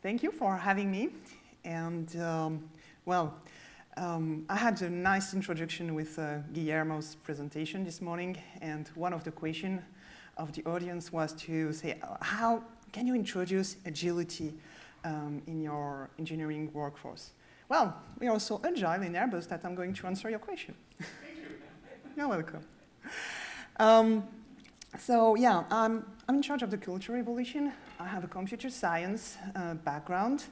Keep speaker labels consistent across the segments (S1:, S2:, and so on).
S1: thank you for having me. And I had a nice introduction with Guillermo's presentation this morning, and one of the questions of the audience was to say, how can you introduce agility in your engineering workforce? Well, we are so agile in Airbus that I'm going to answer your question.
S2: Thank you.
S1: You're welcome. I'm in charge of the culture evolution. I have a computer science background,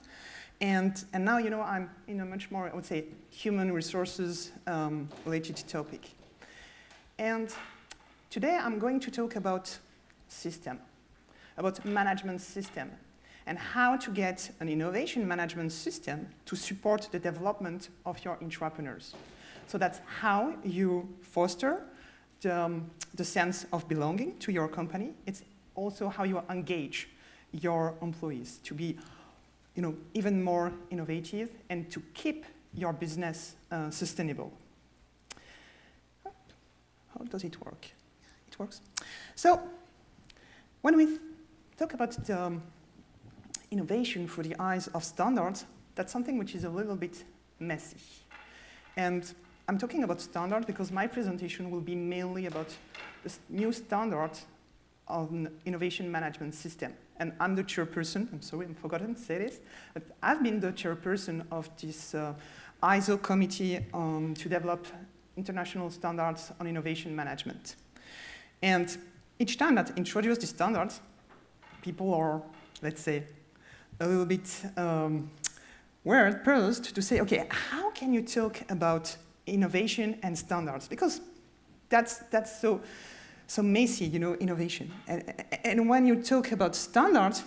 S1: and now I'm in a much more, I would say, human resources related topic. And today I'm going to talk about system, about management system, and how to get an innovation management system to support the development of your intrapreneurs. So that's how you foster the sense of belonging to your company. It's also how you engage your employees to be even more innovative and to keep your business sustainable. How does it work? It works. So when we talk about the innovation through the eyes of standards, that's something which is a little bit messy. And I'm talking about standard because my presentation will be mainly about this new standard of an innovation management system. And I'm the chairperson, I'm sorry, I forgot to say this, but I've been the chairperson of this ISO committee to develop international standards on innovation management. And each time that I introduce the standards, people are, let's say, a little bit weird first to say, okay, how can you talk about innovation and standards? Because that's so messy, innovation. And when you talk about standards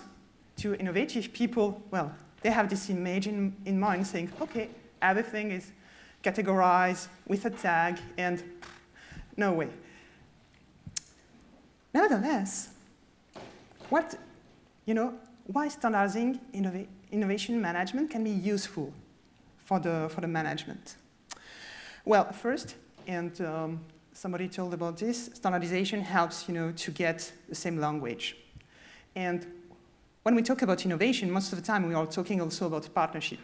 S1: to innovative people, well, they have this image in mind saying, okay, everything is categorized with a tag and no way. Nevertheless, why standardizing innovation management can be useful for the management? Well, first, and somebody told about this, standardization helps to get the same language. And when we talk about innovation, most of the time we are talking also about partnership.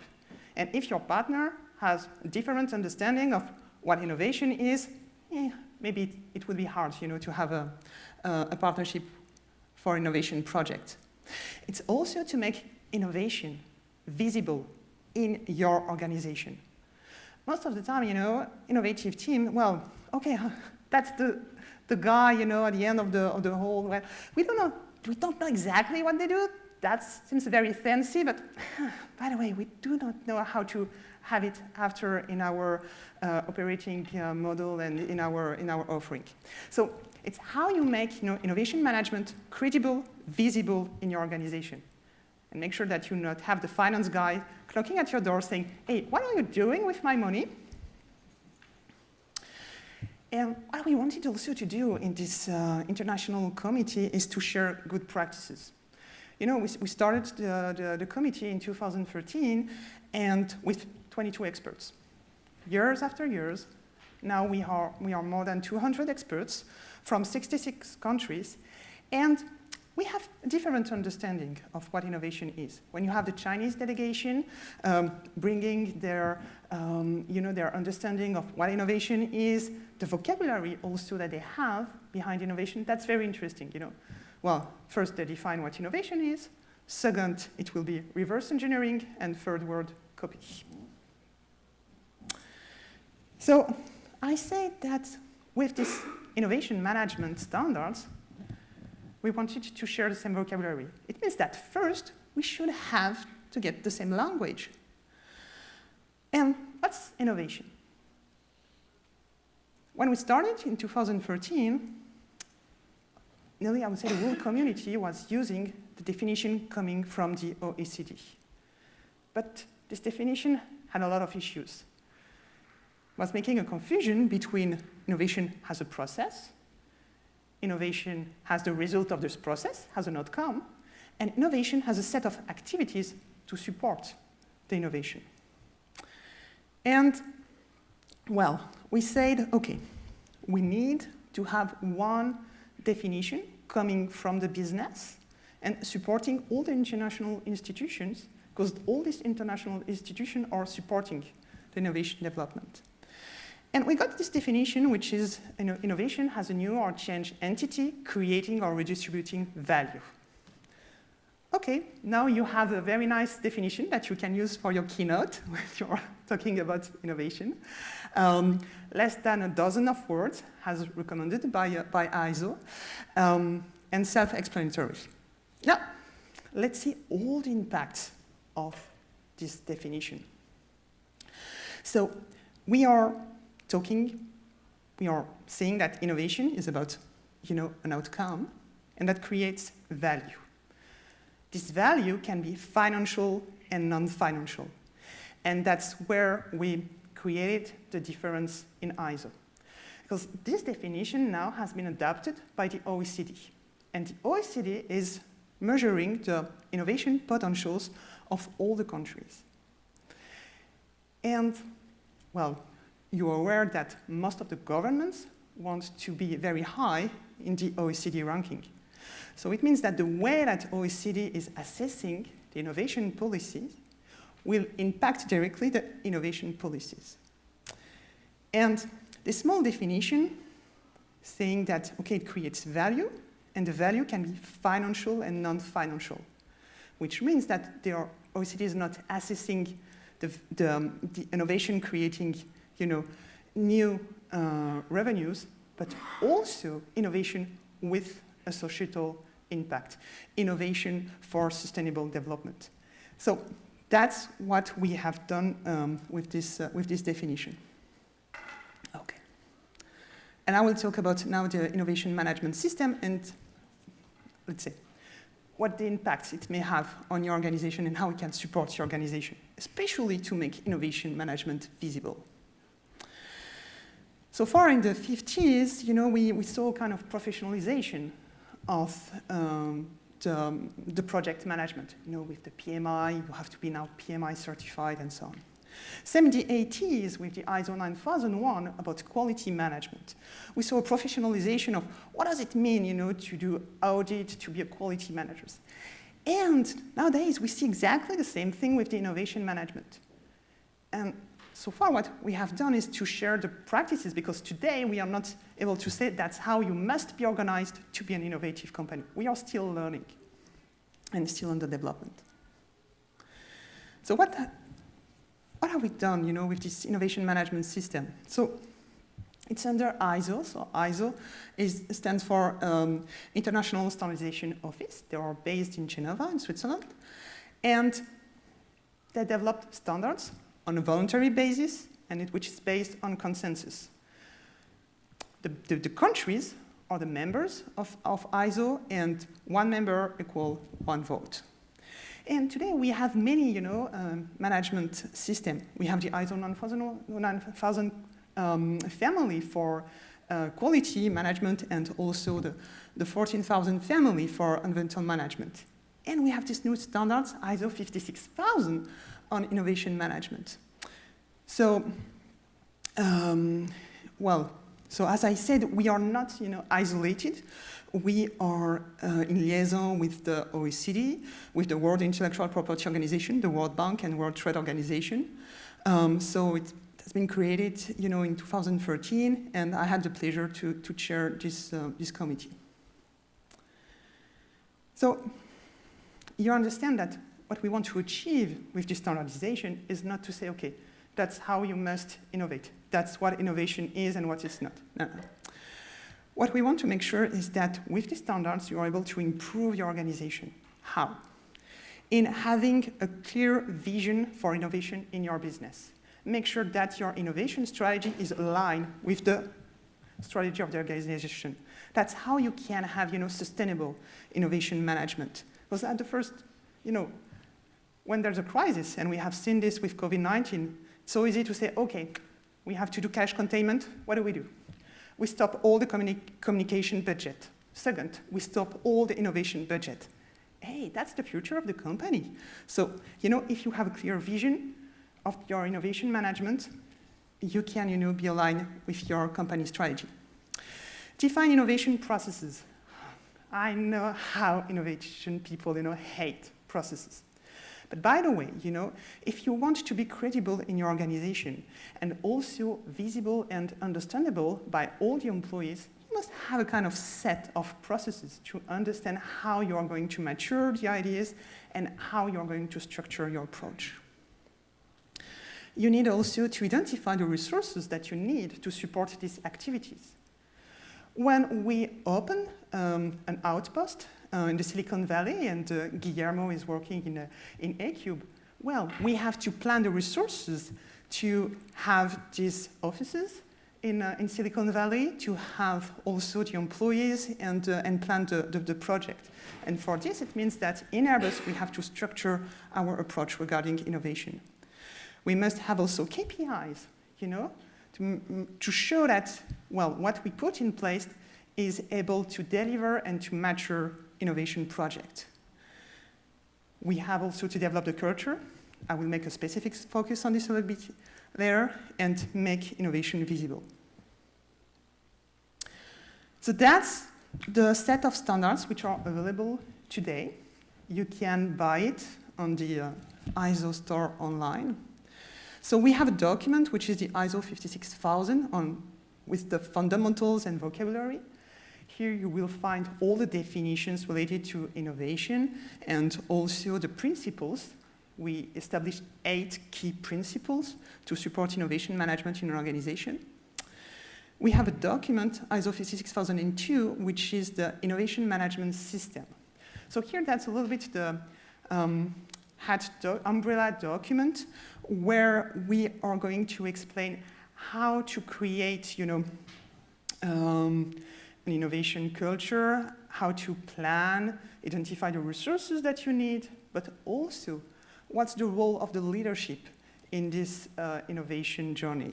S1: And if your partner has a different understanding of what innovation is, maybe it would be hard to have a partnership for innovation project. It's also to make innovation visible in your organization. Most of the time, innovative team, well, okay, that's the guy, at the end of the whole, well, we don't know exactly what they do. That seems very fancy, but by the way, we do not know how to have it after in our operating model and in our offering. So it's how you make innovation management credible, visible in your organization. And make sure that you not have the finance guy knocking at your door saying, hey, what are you doing with my money? And what we wanted also to do in this international committee is to share good practices. We started the committee in 2013 and with 22 experts. Years after years, now we are more than 200 experts from 66 countries, and we have a different understanding of what innovation is. When you have the Chinese delegation bringing their understanding of what innovation is, the vocabulary also that they have behind innovation, that's very interesting. Well, first they define what innovation is. Second, it will be reverse engineering, and third word, copy. So I say that with this innovation management standards, we wanted to share the same vocabulary. It means that first, we should have to get the same language. And what's innovation? When we started in 2013, nearly, I would say, the whole community was using the definition coming from the OECD. But this definition had a lot of issues. It was making a confusion between innovation as a process, innovation has the result of this process, has an outcome, and innovation has a set of activities to support the innovation. And, well, we said, okay, we need to have one definition coming from the business and supporting all the international institutions because all these international institutions are supporting the innovation development. And we got this definition, which is innovation has a new or changed entity creating or redistributing value. Okay, now you have a very nice definition that you can use for your keynote when you're talking about innovation. Less than a dozen of words, as recommended by ISO, and self-explanatory. Now, let's see all the impacts of this definition. So we are saying that innovation is about, an outcome, and that creates value. This value can be financial and non-financial. And that's where we created the difference in ISO. Because this definition now has been adopted by the OECD. And the OECD is measuring the innovation potentials of all the countries. And, well, you are aware that most of the governments want to be very high in the OECD ranking. So it means that the way that OECD is assessing the innovation policies will impact directly the innovation policies. And this small definition saying that, okay, it creates value, and the value can be financial and non-financial, which means that the OECD is not assessing the innovation creating, new revenues, but also innovation with a societal impact, innovation for sustainable development. So that's what we have done with this definition. Okay. And I will talk about now the innovation management system and, let's say, what the impacts it may have on your organization and how it can support your organization, especially to make innovation management visible. So far in the 50s, we saw kind of professionalization of the project management. With the PMI, you have to be now PMI certified and so on. Same in the 80s with the ISO 9001 about quality management. We saw a professionalization of what does it mean, to do audit, to be a quality manager. And nowadays, we see exactly the same thing with the innovation management. And so far, what we have done is to share the practices, because today we are not able to say that's how you must be organized to be an innovative company. We are still learning and still under development. So what have we done, with this innovation management system? So it's under ISO. So ISO stands for International Standardization Office. They are based in Geneva, in Switzerland. And they developed standards on a voluntary basis, and which is based on consensus. The countries are the members of ISO, and one member equals one vote. And today we have many, management systems. We have the ISO 9000 family for quality management, and also the 14,000 family for environmental management. And we have these new standards, ISO 56000, on innovation management. So, so as I said, we are not, isolated. We are in liaison with the OECD, with the World Intellectual Property Organization, the World Bank, and World Trade Organization. So it has been created, in 2013, and I had the pleasure to chair this committee. So you understand that what we want to achieve with this standardization is not to say, okay, that's how you must innovate. That's what innovation is and what it's not. No. What we want to make sure is that with the standards, you are able to improve your organization. How? In having a clear vision for innovation in your business. Make sure that your innovation strategy is aligned with the strategy of the organization. That's how you can have, sustainable innovation management. Because at the first, when there's a crisis, and we have seen this with COVID-19, it's so easy to say, okay, we have to do cash containment. What do? We stop all the communication budget. Second, we stop all the innovation budget. Hey, that's the future of the company. So, if you have a clear vision of your innovation management, you can, be aligned with your company strategy. Define innovation processes. I know how innovation people, hate processes. But by the way, if you want to be credible in your organization and also visible and understandable by all the employees, you must have a kind of set of processes to understand how you are going to mature the ideas and how you are going to structure your approach. You need also to identify the resources that you need to support these activities. When we open an outpost in the Silicon Valley, and Guillermo is working in A-Cube, well, we have to plan the resources to have these offices in Silicon Valley, to have also the employees and plan the project. And for this, it means that in Airbus, we have to structure our approach regarding innovation. We must have also KPIs, to show that, well, what we put in place is able to deliver and to mature innovation project. We have also to develop the culture. I will make a specific focus on this a little bit later, and make innovation visible. So that's the set of standards which are available today. You can buy it on the ISO store online. So we have a document, which is the ISO 56000 with the fundamentals and vocabulary. Here you will find all the definitions related to innovation and also the principles. We established 8 key principles to support innovation management in an organization. We have a document, ISO 56002, which is the innovation management system. So here that's a little bit the umbrella document where we are going to explain how to create, an innovation culture, how to plan, identify the resources that you need, but also what's the role of the leadership in this innovation journey.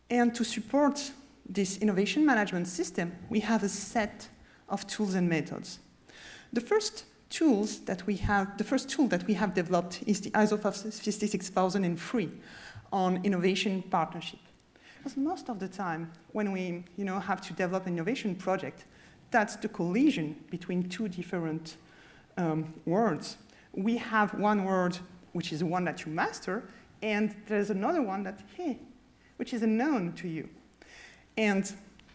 S1: And to support this innovation management system, we have a set of tools and methods. The first tool that we have developed is the ISO 56003 on innovation partnership. Because most of the time, when we have to develop an innovation project, that's the collision between 2 different words. We have one word, which is the one that you master, and there's another one that, which is unknown to you. And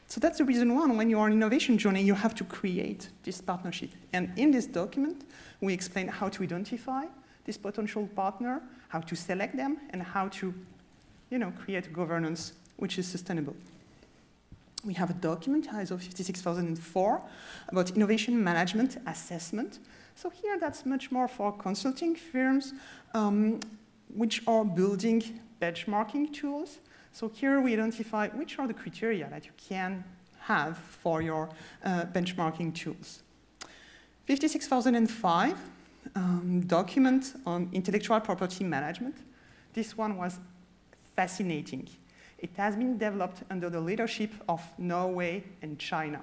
S1: so that's the reason why when you are on innovation journey, you have to create this partnership. And in this document, we explain how to identify this potential partner, how to select them, and how to create governance which is sustainable. We have a document, ISO 56004, about innovation management assessment. So here that's much more for consulting firms which are building benchmarking tools. So here we identify which are the criteria that you can have for your benchmarking tools. 56005, document on intellectual property management. This one was fascinating. It has been developed under the leadership of Norway and China.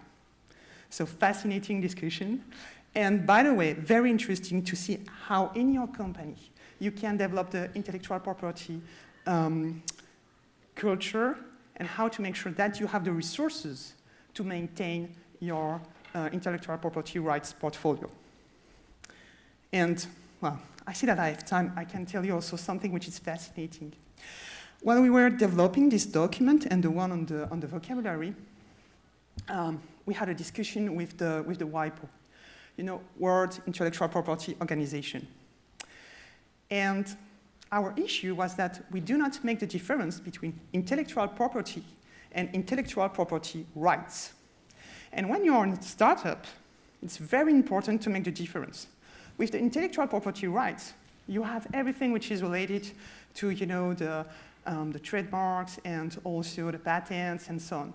S1: So fascinating discussion. And by the way, very interesting to see how in your company you can develop the intellectual property culture and how to make sure that you have the resources to maintain your intellectual property rights portfolio. And, well, I see that I have time. I can tell you also something which is fascinating. When we were developing this document and the one on the vocabulary, we had a discussion with the WIPO, World Intellectual Property Organization. And our issue was that we do not make the difference between intellectual property and intellectual property rights. And when you are in a startup, it's very important to make the difference. With the intellectual property rights, you have everything which is related to the trademarks and also the patents and so on.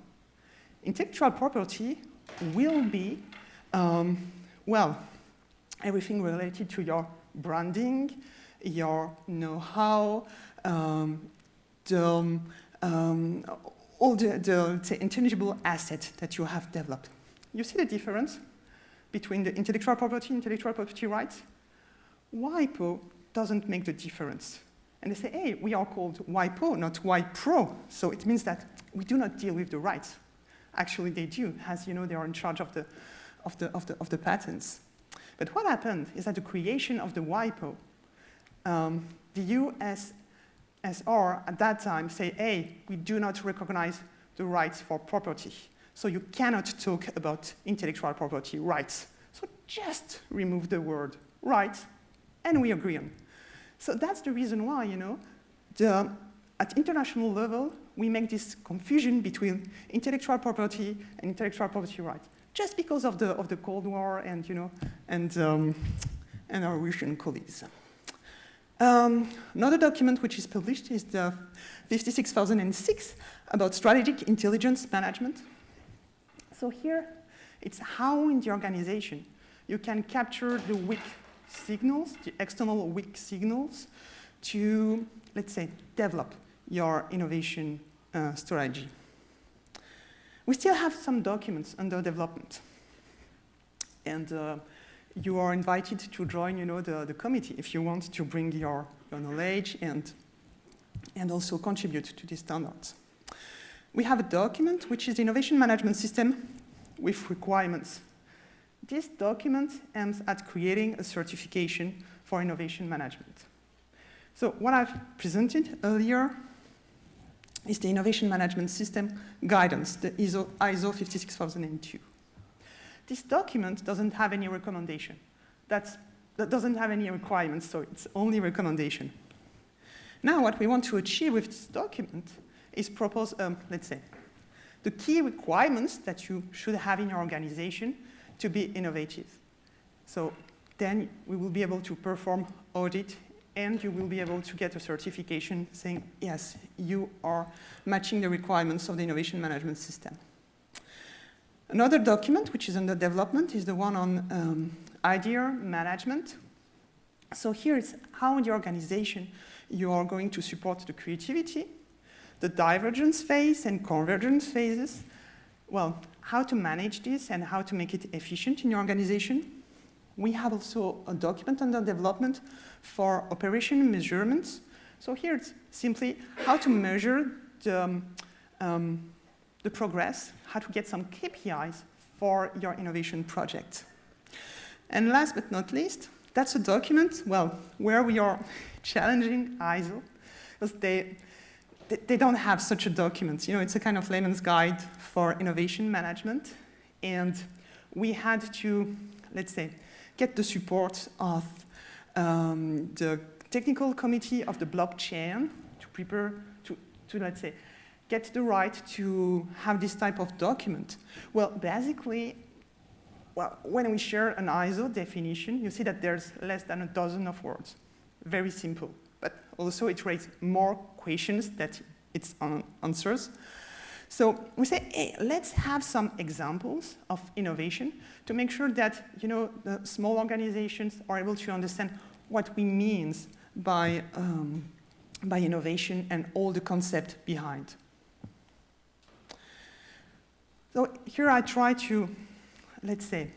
S1: Intellectual property will be, everything related to your branding, your know-how, all the intangible asset that you have developed. You see the difference between the intellectual property rights? WIPO doesn't make the difference. And they say, hey, we are called WIPO, not WIPRO. So it means that we do not deal with the rights. Actually, they do, as they are in charge of the patents. But what happened is that the creation of the WIPO, the USSR at that time said, hey, we do not recognize the rights for property. So you cannot talk about intellectual property rights. So just remove the word rights, and we agree on. So that's the reason why, at international level, we make this confusion between intellectual property and intellectual property rights, just because of the Cold War and our Russian colleagues. Another document which is published is the 56,006 about strategic intelligence management. So here, it's how in the organization you can capture the weak signals, the external weak signals, to, let's say, develop your innovation strategy. We still have some documents under development. And you are invited to join, the committee if you want to bring your knowledge and also contribute to these standards. We have a document which is the Innovation Management System with requirements. This document aims at creating a certification for innovation management. So what I've presented earlier is the Innovation Management System guidance, the ISO 56002. This document doesn't have any recommendation. That doesn't have any requirements, so it's only recommendation. Now, what we want to achieve with this document is propose, let's say, the key requirements that you should have in your organization to be innovative. So then we will be able to perform audit, and you will be able to get a certification saying, yes, you are matching the requirements of the innovation management system. Another document which is under development is the one on idea management. So here it's how in the organization you are going to support the creativity, the divergence phase and convergence phases. Well, how to manage this and how to make it efficient in your organization. We have also a document under development for operation measurements. So here it's simply how to measure the progress, how to get some KPIs for your innovation project. And last but not least, that's a document, well, where we are challenging ISO, because they don't have such a document. It's a kind of layman's guide for innovation management. And we had to, let's say, get the support of the technical committee of the blockchain to prepare, to let's say, get the right to have this type of document. Well, basically, when we share an ISO definition, you see that there's less than a dozen of words. Very simple. But also it raises more questions that it answers. So we say, hey, let's have some examples of innovation to make sure that the small organizations are able to understand what we mean by innovation and all the concept behind. So here I try to, let's say,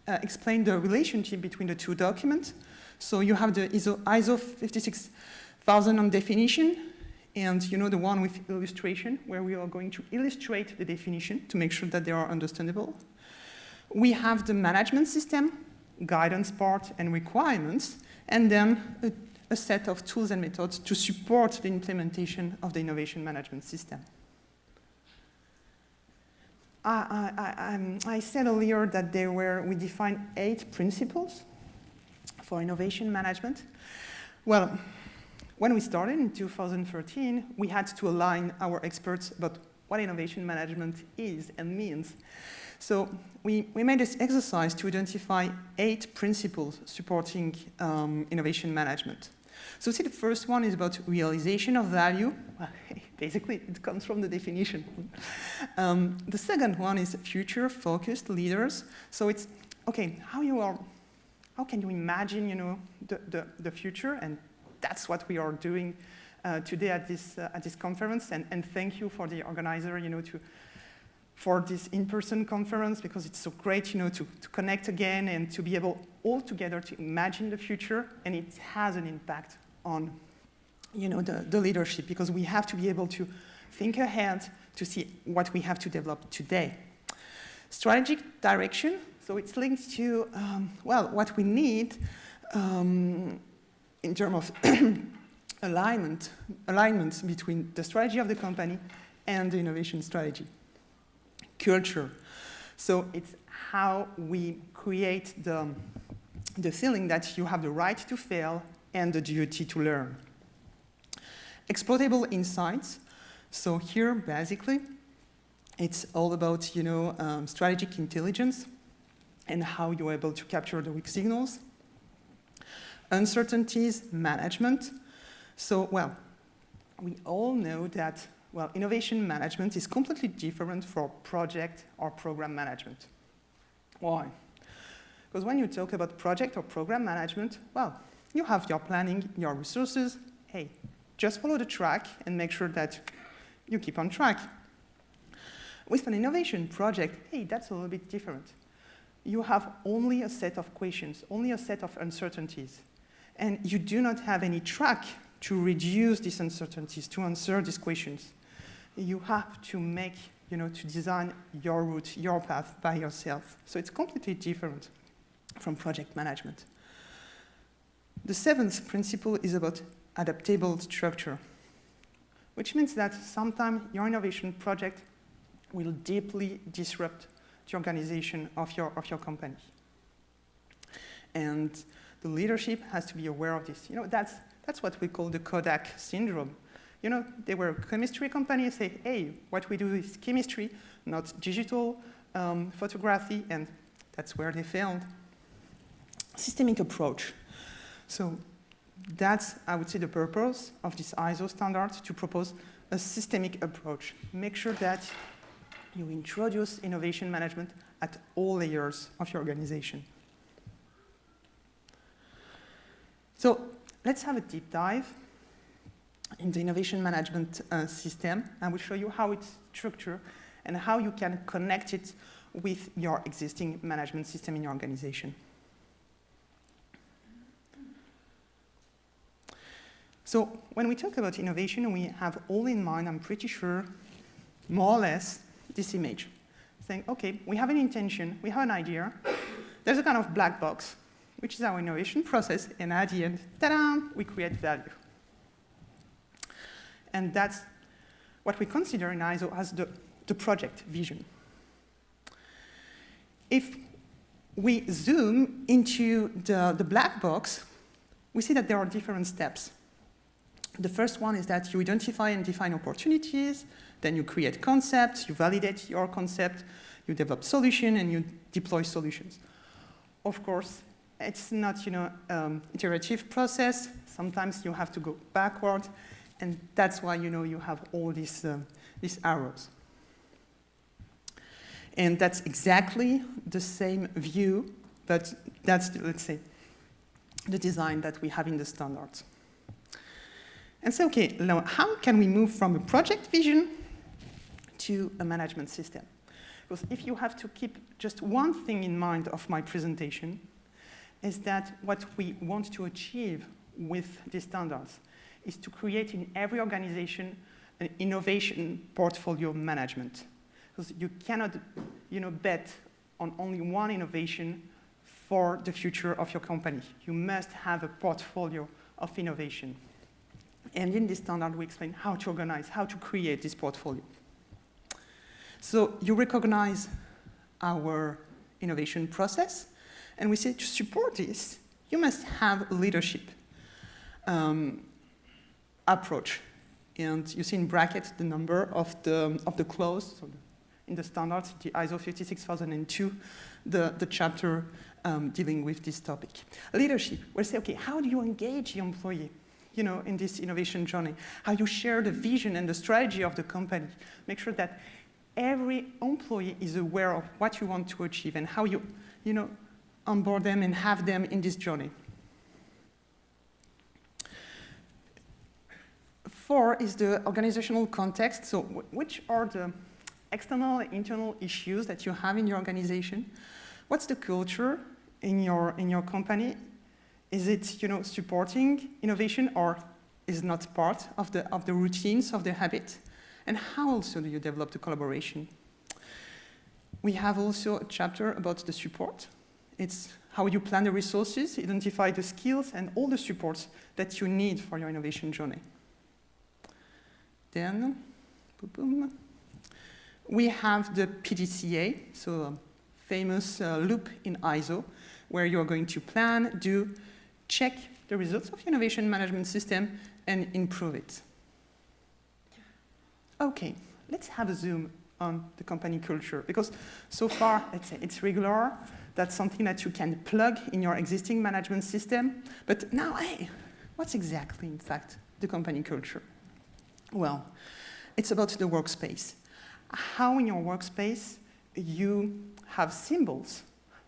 S1: explain the relationship between the two documents. So you have the ISO 56000 on definition, and the one with illustration, where we are going to illustrate the definition to make sure that they are understandable. We have the management system, guidance part, and requirements, and then a set of tools and methods to support the implementation of the innovation management system. I said earlier that we defined 8 principles for innovation management. Well, when we started in 2013, we had to align our experts about what innovation management is and means. So we made this exercise to identify 8 principles supporting innovation management. So see, the first one is about realization of value. Well, basically, it comes from the definition. The second one is future-focused leaders. So it's, okay, how can you imagine, the future? And that's what we are doing today at this conference. And thank you for the organizer, for this in-person conference, because it's so great, to connect again and to be able all together to imagine the future. And it has an impact on, the leadership, because we have to be able to think ahead to see what we have to develop today. Strategic direction. So it's linked to, well, what we need in terms of alignment between the strategy of the company and the innovation strategy. Culture. So it's how we create the feeling that you have the right to fail and the duty to learn. Exploitable insights. So here, basically, it's all about, strategic intelligence and how you're able to capture the weak signals. Uncertainties management. So, well, we all know that, well, innovation management is completely different for project or program management. Why? Because when you talk about project or program management, well, you have your planning, your resources. Hey, just follow the track and make sure that you keep on track. With an innovation project, hey, that's a little bit different. You have only a set of questions, only a set of uncertainties. And you do not have any track to reduce these uncertainties, to answer these questions. You have to make, to design your route, your path by yourself. So it's completely different from project management. The seventh principle is about adaptable structure, which means that sometimes your innovation project will deeply disrupt the organization of your company. And the leadership has to be aware of this. That's what we call the Kodak syndrome. They were a chemistry company, say, hey, what we do is chemistry, not digital photography, and that's where they failed. Systemic approach. So that's, I would say, the purpose of this ISO standard, to propose a systemic approach. Make sure that you introduce innovation management at all layers of your organization. So let's have a deep dive in the innovation management system. I will show you how it's structured and how you can connect it with your existing management system in your organization. So when we talk about innovation, we have all in mind, I'm pretty sure, more or less, this image. Saying, okay, we have an intention, we have an idea, there's a kind of black box, which is our innovation process, and at the end, ta-da, we create value. And that's what we consider in ISO as the project vision. If we zoom into the black box, we see that there are different steps. The first one is that you identify and define opportunities, then you create concepts, you validate your concept, you develop solution, and you deploy solutions. Of course, it's not, iterative process. Sometimes you have to go backward, and that's why, you have all these arrows. And that's exactly the same view, but that's, let's say, the design that we have in the standards. And so, okay, now how can we move from a project vision to a management system? Because if you have to keep just one thing in mind of my presentation, is that what we want to achieve with these standards is to create in every organization an innovation portfolio management. Because you cannot, bet on only one innovation for the future of your company. You must have a portfolio of innovation. And in this standard, we explain how to organize, how to create this portfolio. So you recognize our innovation process, and we say to support this, you must have a leadership approach. And you see in brackets the number of the clause. So in the standards, the ISO 56002, the chapter dealing with this topic. Leadership, we'll say, okay, how do you engage the employee? In this innovation journey, how you share the vision and the strategy of the company. Make sure that every employee is aware of what you want to achieve and how you, onboard them and have them in this journey. 4 is the organizational context. So which are the external and internal issues that you have in your organization? What's the culture in your company? Is it, supporting innovation, or is not part of the routines, of the habit? And how also do you develop the collaboration? We have also a chapter about the support. It's how you plan the resources, identify the skills, and all the supports that you need for your innovation journey. Then, we have the Pdca, so a famous loop in ISO, where you're going to plan, do, check the results of your innovation management system, and improve it. Okay, let's have a zoom on the company culture, because so far, let's say it's regular, that's something that you can plug in your existing management system, but now, hey, what's exactly, in fact, the company culture? Well, it's about the workspace. How in your workspace you have symbols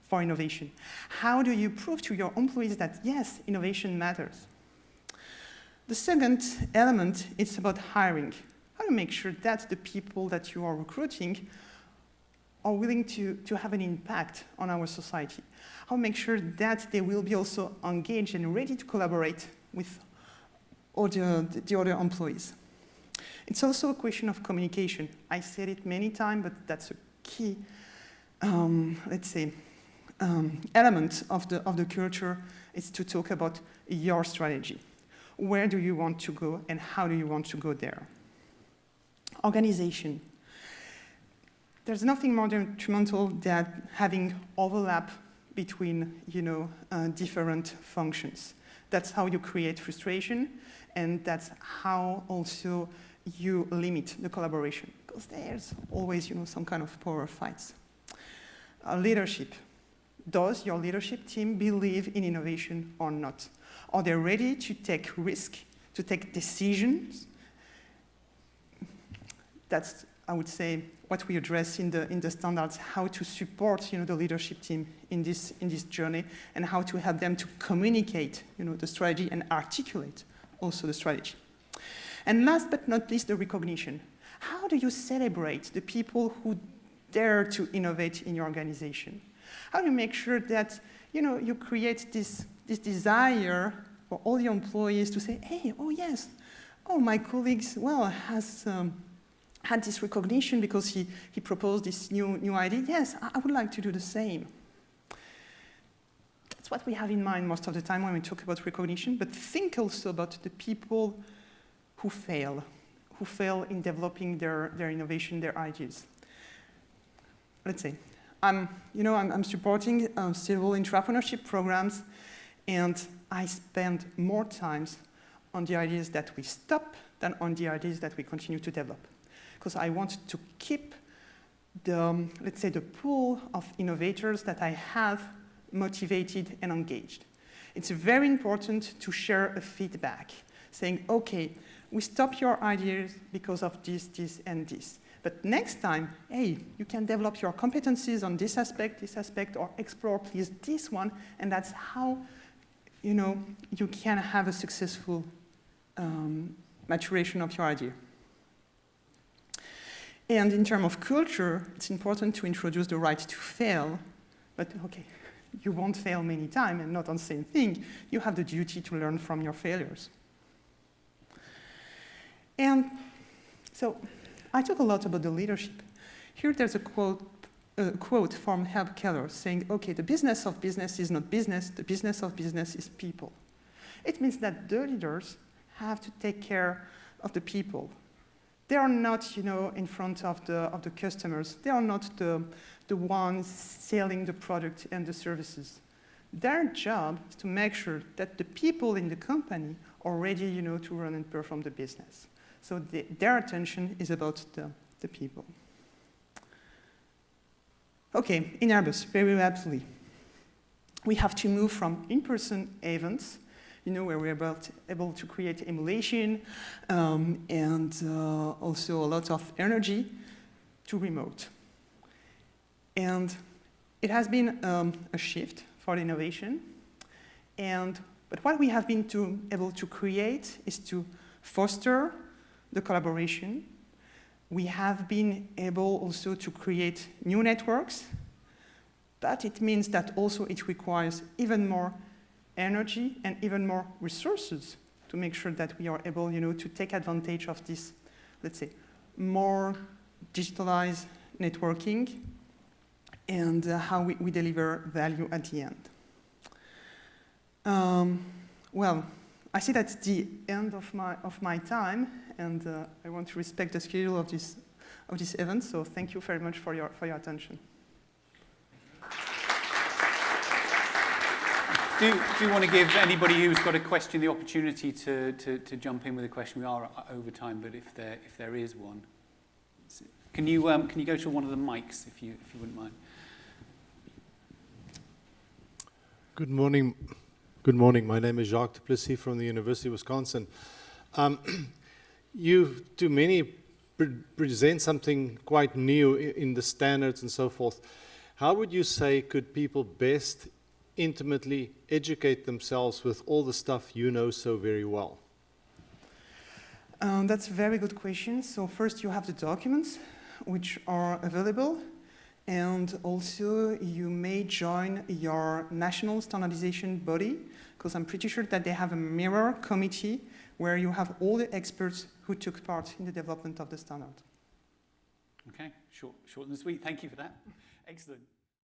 S1: for innovation. How do you prove to your employees that, yes, innovation matters? The second element is about hiring. How to make sure that the people that you are recruiting are willing to have an impact on our society. How to make sure that they will be also engaged and ready to collaborate with all the other employees. It's also a question of communication. I said it many times, but that's a key, let's say, element of the culture is to talk about your strategy. Where do you want to go and how do you want to go there? Organization. There's nothing more detrimental than having overlap between, different functions. That's how you create frustration, and that's how also you limit the collaboration, because there's always, some kind of power fights. Leadership. Does your leadership team believe in innovation or not? Are they ready to take risk, to take decisions? That's, I would say, what we address in the standards, how to support, the leadership team in this journey, and how to help them to communicate, the strategy and articulate also the strategy. And last but not least, the recognition. How do you celebrate the people who dare to innovate in your organization? How do you make sure that, you create this desire for all the employees to say, hey, oh yes, oh, my colleagues, has had this recognition because he proposed this new idea. Yes, I would like to do the same. That's what we have in mind most of the time when we talk about recognition, but think also about the people who fail in developing their innovation, their ideas. Let's say, I'm supporting several intrapreneurship programs, and I spend more time on the ideas that we stop than on the ideas that we continue to develop. Because I want to keep the pool of innovators that I have motivated and engaged. It's very important to share a feedback, saying, okay, we stop your ideas because of this, and this. But next time, hey, you can develop your competencies on this aspect, or explore, please, this one, and that's how, you can have a successful maturation of your idea. And in terms of culture, it's important to introduce the right to fail, but okay, you won't fail many times and not on the same thing. You have the duty to learn from your failures. And so I talk a lot about the leadership. Here there's a quote from Herb Keller saying, okay, the business of business is not business, the business of business is people. It means that the leaders have to take care of the people. They are not, in front of the customers. They are not the ones selling the product and the services. Their job is to make sure that the people in the company are ready, to run and perform the business. So their attention is about the people. Okay, in Airbus, very rapidly, we have to move from in-person events, where we're able to create emulation and also a lot of energy, to remote. And it has been a shift for innovation. But what we have been able to create is to foster the collaboration. We have been able also to create new networks, but it means that also it requires even more energy and even more resources to make sure that we are able, to take advantage of this, let's say, more digitalized networking. and how we deliver value at the end. Well, I see that's the end of my time, and I want to respect the schedule of this event. So thank you very much for your attention.
S2: Do you want to give anybody who's got a question the opportunity to jump in with a question? We are over time, but if there is one, can you go to one of the mics if you wouldn't mind?
S3: Good morning. Good morning. My name is Jacques Duplessis from the University of Wisconsin. You, to many, present something quite new in the standards and so forth. How would you say could people best intimately educate themselves with all the stuff you know so very well?
S1: That's a very good question. So first you have the documents which are available, and also you may join your national standardization body, because I'm pretty sure that they have a mirror committee where you have all the experts who took part in the development of the standard.
S2: Okay, short and sweet. Thank you for that. Excellent.